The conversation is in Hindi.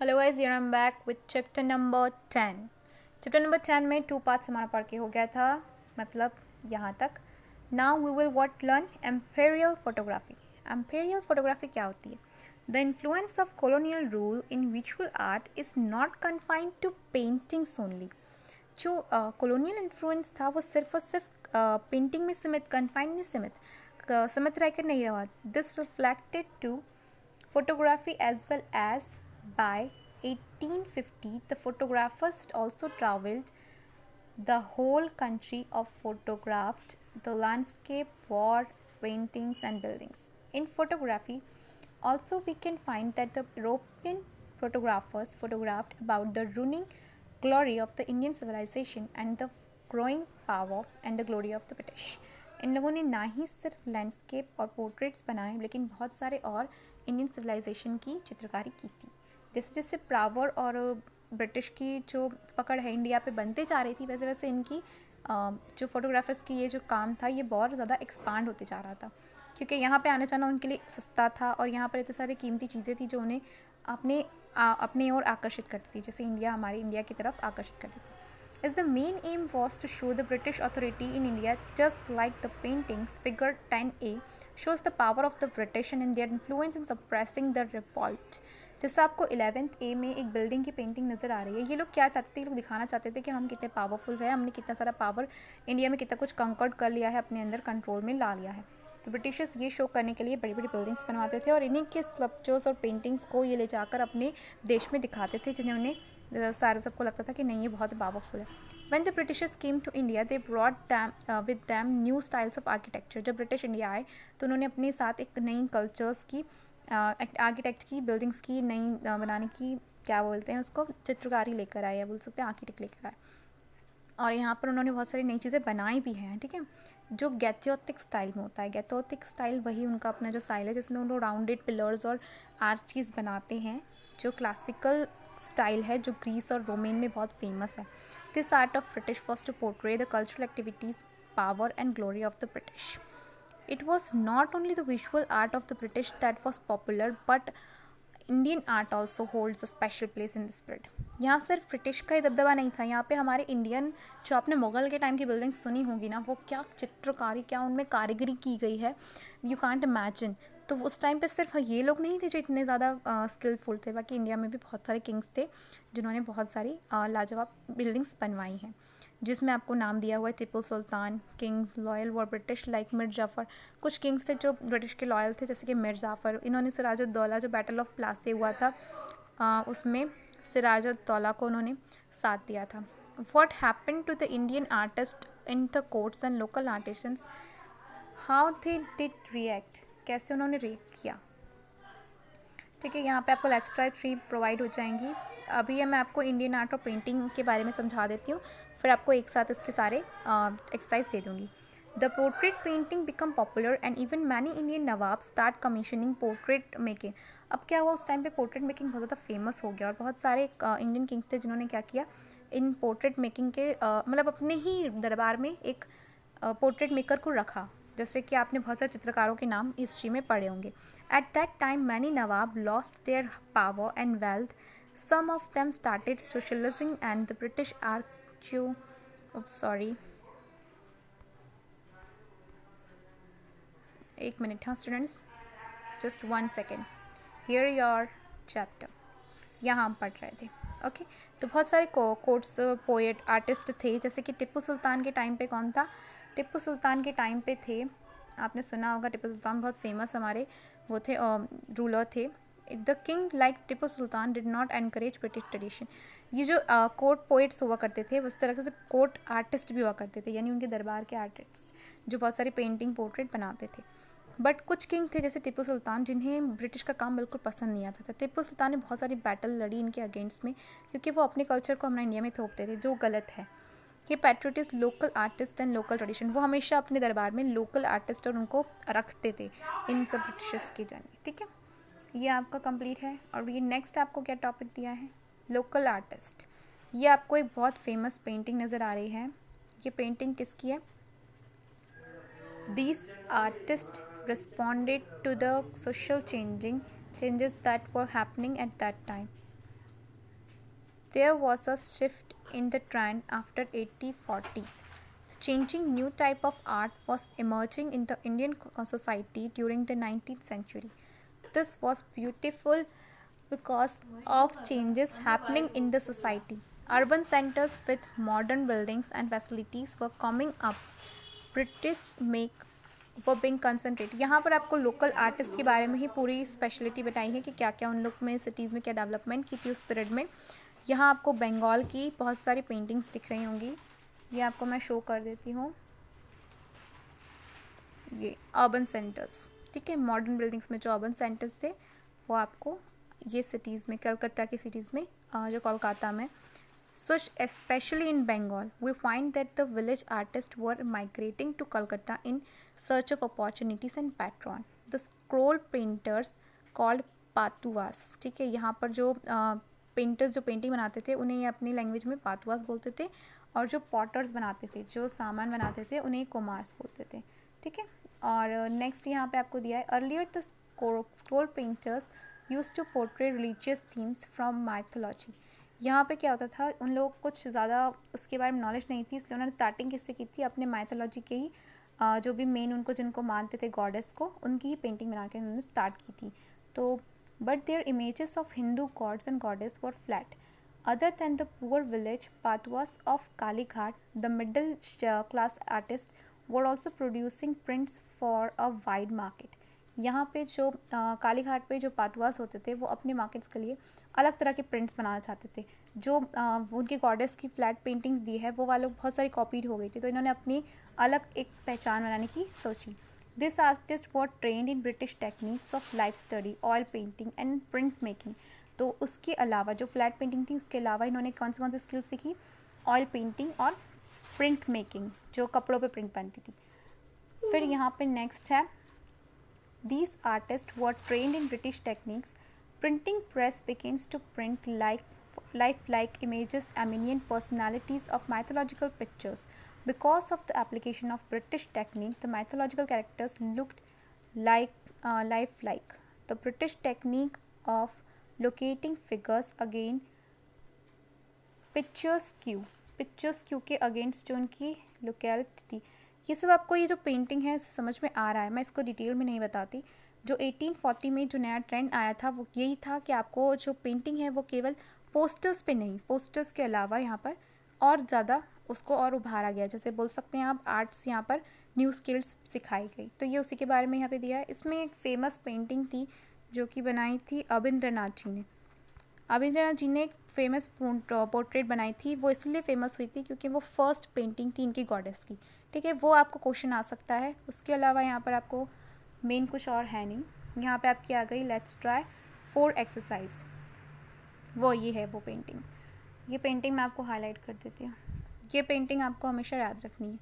Hello guys, here I am back with chapter number 10। Chapter number 10 में 2 पार्ट्स हमारा पढ़ के हो गया था, मतलब यहाँ तक। Now we will what learn imperial photography. Imperial photography क्या होती है? The influence of colonial rule in visual art is not confined to paintings only. जो कॉलोनियल इन्फ्लुएंस था वो सिर्फ और सिर्फ पेंटिंग में सीमित रहकर नहीं रहा। This reflected to photography as well as by 1850 the photographers also traveled the whole country of photographed the landscape, war, paintings and buildings. In photography also we can find that the European photographers photographed about the ruining glory of the Indian civilization and the growing power and the glory of the British. इन लोगों ने ना ही सिर्फ लैंडस्केप और पोर्ट्रेट्स बनाए बल्कि बहुत सारे और इंडियन सिविलाइजेशन की चित्रकारी की थी। जैसे जैसे पावर और ब्रिटिश की जो पकड़ है इंडिया पे बनते जा रही थी, वैसे वैसे इनकी जो फोटोग्राफर्स की ये जो काम था ये बहुत ज़्यादा एक्सपांड होते जा रहा था, क्योंकि यहाँ पे आना जाना उनके लिए सस्ता था और यहाँ पर इतने सारे कीमती चीज़ें थी जो उन्हें अपने ओर आकर्षित करती थी, जैसे हमारी इंडिया की तरफ आकर्षित करती थी। As the main aim was to show the British authority in India, just like the paintings figure 10A shows the power of the British and their influence in suppressing the revolt. जैसे आपको 11th A में एक बिल्डिंग की पेंटिंग नज़र आ रही है, ये लोग क्या चाहते थे? ये लोग दिखाना चाहते थे कि हम कितने पावरफुल है, हमने कितना सारा पावर इंडिया में कितना कुछ कंकर्ड कर लिया है, अपने अंदर कंट्रोल में ला लिया है। तो ब्रिटिशर्स ये शो करने के लिए बड़ी बड़ी बिल्डिंग्स बनवाते थे और इन्हीं के स्कल्पचर्स और पेंटिंग्स को ये ले जाकर अपने देश में दिखाते थे, जिन्हें उन्हें सारे सबको लगता था कि नहीं ये बहुत पावरफुल है। When the Britishers came to India, they brought with them new styles of architecture. जब ब्रिटिश इंडिया आए तो उन्होंने अपने साथ एक नई कल्चर्स की, आर्किटेक्ट की, बिल्डिंग्स की नई बनाने की, क्या बोलते हैं उसको, चित्रकारी लेकर आए या बोल सकते हैं आर्किटेक्ट लेकर आए। और यहाँ पर उन्होंने बहुत सारी नई चीज़ें बनाई भी हैं, ठीक है, जो गैथियोटिक स्टाइल में होता है। गैथियोटिक स्टाइल वही उनका अपना जो स्टाइल है जिसमें उन्होंने राउंडेड पिलर्स और आर्चीज़ बनाते हैं, जो क्लासिकल स्टाइल है जो ग्रीस और रोमेन में बहुत फेमस है। This art of British was to portray the cultural activities, power and glory of the British. It was not only the visual art of the British that was popular, but Indian art also holds a special place in this spread. यहाँ सिर्फ ब्रिटिश का ही दबदबा नहीं था, यहाँ पे हमारे इंडियन, जो आपने मुग़ल के टाइम की बिल्डिंग्स सुनी होगी ना, वो क्या चित्रकारी, क्या उनमें कारीगरी की गई है, यू कांट इमेजिन। तो उस टाइम पे सिर्फ ये लोग नहीं थे जो इतने ज़्यादा स्किलफुल थे, बाकी इंडिया में भी बहुत सारे किंग्स थे जिन्होंने बहुत सारी लाजवाब बिल्डिंग्स बनवाई हैं, जिसमें आपको नाम दिया हुआ है टिपू सुल्तान। किंग्स लॉयल वर ब्रिटिश लाइक मिर जाफ़र। कुछ किंग्स थे जो ब्रिटिश के लॉयल थे, जैसे कि मिर जाफ़र। इन्होंने सिराजुद्दौला, जो बैटल ऑफ प्लासी हुआ था, उसमें सिराजुद्दौला को उन्होंने साथ दिया था। What happen to the Indian artist in the courts and local artisans, how they did react, कैसे उन्होंने रिएक्ट किया, ठीक है। यहाँ पे आपको लेट्स ट्राई 3 प्रोवाइड हो जाएंगी। अभी मैं आपको इंडियन आर्ट और पेंटिंग के बारे में समझा देती हूँ, फिर आपको एक साथ इसके सारे एक्सरसाइज दे दूँगी। The portrait painting become popular and even many Indian Nawab start commissioning portrait making. अब क्या हुआ, उस टाइम पे पोर्ट्रेट मेकिंग बहुत ज़्यादा फेमस हो गया और बहुत सारे इंडियन किंग्स थे जिन्होंने क्या किया, इन पोर्ट्रेट मेकिंग के मतलब अपने ही दरबार में एक पोर्ट्रेट मेकर को रखा। जैसे कि आपने बहुत सारे चित्रकारों के नाम हिस्ट्री में पढ़े होंगे। At that time many nawab lost their power and wealth, some of them started socialising and the British एक मिनट, हाँ students, just 1 second, here your chapter. यहाँ हम पढ़ रहे थे, ओके। तो बहुत सारे कोर्ट्स, पोएट, आर्टिस्ट थे, जैसे कि टिप्पू सुल्तान के टाइम पे कौन था, टिप्पू सुल्तान के टाइम पे थे, आपने सुना होगा, टिप्पू सुल्तान बहुत फेमस हमारे वो थे, रूलर थे। The king like Tipu Sultan did not encourage British tradition. ये जो कोर्ट पोइट्स हुआ करते थे, उस तरह से कोर्ट आर्टिस्ट भी हुआ करते थे, यानी उनके दरबार के आर्टिस्ट जो बहुत सारी पेंटिंग, पोर्ट्रेट बनाते थे। बट कुछ किंग थे जैसे टिप्पू सुल्तान, जिन्हें ब्रिटिश का काम बिल्कुल पसंद नहीं आता था। टिप्पू सुल्तान ने बहुत सारी बैटल लड़ी इनके अगेंस्ट में, क्योंकि वो अपने कल्चर को हमारे इंडिया में थोपते थे, जो गलत है। ये patriotic local artist and local tradition, वो हमेशा अपने दरबार में लोकल आर्टिस्ट और उनको रखते थे इन सब ब्रिटिशर्स की जाने, ठीक है। ये आपका कंप्लीट है। और ये नेक्स्ट आपको क्या टॉपिक दिया है, लोकल आर्टिस्ट। ये आपको एक बहुत फेमस पेंटिंग नज़र आ रही है, ये पेंटिंग किसकी है? These artists responded to the social changes that were happening at that time. there was a shift in the trend after 1840. Changing new type of art was emerging in the Indian society during the 19th century. This was beautiful because of changes happening in the society. Urban centers with modern buildings and facilities were coming up. British make वो बिंग कंसनट्रेट। यहाँ पर आपको लोकल आर्टिस्ट के बारे में ही पूरी स्पेशलिटी बताई है कि क्या क्या उन लोग में सिटीज़ में क्या डेवलपमेंट की थी उस पीरियड में। यहाँ आपको बंगाल की बहुत सारी पेंटिंग्स दिख रही होंगी, ये आपको मैं शो कर देती हूँ। ये अर्बन सेंटर्स, ठीक है, मॉडर्न बिल्डिंग्स में जो अर्बन सेंटर्स थे वो आपको ये सिटीज़ में, कलकत्ता की सिटीज़ में, जो कोलकाता में। Such especially in Bengal, we find that the village artists were migrating to Calcutta in search of opportunities and patron. The scroll painters called पातुआस, ठीक है, यहाँ पर जो पेंटर्स जो पेंटिंग बनाते थे उन्हें ये अपनी लैंग्वेज में पातुआस बोलते थे, और जो पॉटर्स बनाते थे, जो सामान बनाते थे, उन्हें कुमार्स बोलते थे, ठीक है। और नेक्स्ट यहाँ पे आपको दिया है, earlier the scroll painters used to portray religious themes from mythology. यहाँ पे क्या होता था, उन लोगों को कुछ ज़्यादा उसके बारे में नॉलेज नहीं थी, इसलिए उन्होंने स्टार्टिंग किससे की थी, अपने माइथोलॉजी के ही जो भी मेन उनको जिनको मानते थे गॉडेस को, उनकी ही पेंटिंग बना के उन्होंने स्टार्ट की थी। तो but their images of Hindu gods and goddess were flat. Other than the poor village patuas of Kalighat, the middle class artist were also producing prints for a wide market. यहाँ पे जो कालीघाट पे जो पातवास होते थे वो अपने मार्केट्स के लिए अलग तरह के प्रिंट्स बनाना चाहते थे। जो उनके गॉडेस की फ्लैट पेंटिंग्स दी है वो वालों बहुत सारी कॉपीड हो गई थी, तो इन्होंने अपनी अलग एक पहचान बनाने की सोची। This artist were trained in British techniques of life study, oil painting and print making. तो उसके अलावा जो फ्लैट पेंटिंग थी उसके अलावा इन्होंने कौन सी स्किल सीखी, ऑयल पेंटिंग और प्रिंट मेकिंग, जो कपड़ों पे प्रिंट बनती थी। फिर यहाँ पे नेक्स्ट है, these artists were trained in British techniques. Printing press begins to print lifelike images, eminent personalities of mythological pictures. Because of the application of British technique, the mythological characters looked lifelike. The British technique of locating figures again pictures Q के अगेंस्ट जो उनकी लोकेलिटी थी। ये सब आपको ये जो पेंटिंग है समझ में आ रहा है, मैं इसको डिटेल में नहीं बताती। जो 1840 में जो नया ट्रेंड आया था वो यही था कि आपको जो पेंटिंग है वो केवल पोस्टर्स पे नहीं, पोस्टर्स के अलावा यहाँ पर और ज़्यादा उसको और उभारा गया, जैसे बोल सकते हैं आप आर्ट्स, यहाँ पर न्यू स्किल्स सिखाई गई। तो ये उसी के बारे में यहाँ पे दिया है। इसमें एक फेमस पेंटिंग थी जो कि बनाई थी अबिंद्रनाथ जी ने। अबिंद्रनाथ जी ने एक फेमस पोर्ट्रेट बनाई थी, वो इसलिए फेमस हुई थी क्योंकि वो फर्स्ट पेंटिंग थी इनकी गॉडेस की, ठीक है। वो आपको क्वेश्चन आ सकता है। उसके अलावा यहाँ पर आपको मेन कुछ और है नहीं। यहाँ पे आपकी आ गई लेट्स ट्राई 4 एक्सरसाइज, वो ये है वो पेंटिंग। ये पेंटिंग मैं आपको हाईलाइट कर देती हूँ। ये पेंटिंग आपको हमेशा याद रखनी है।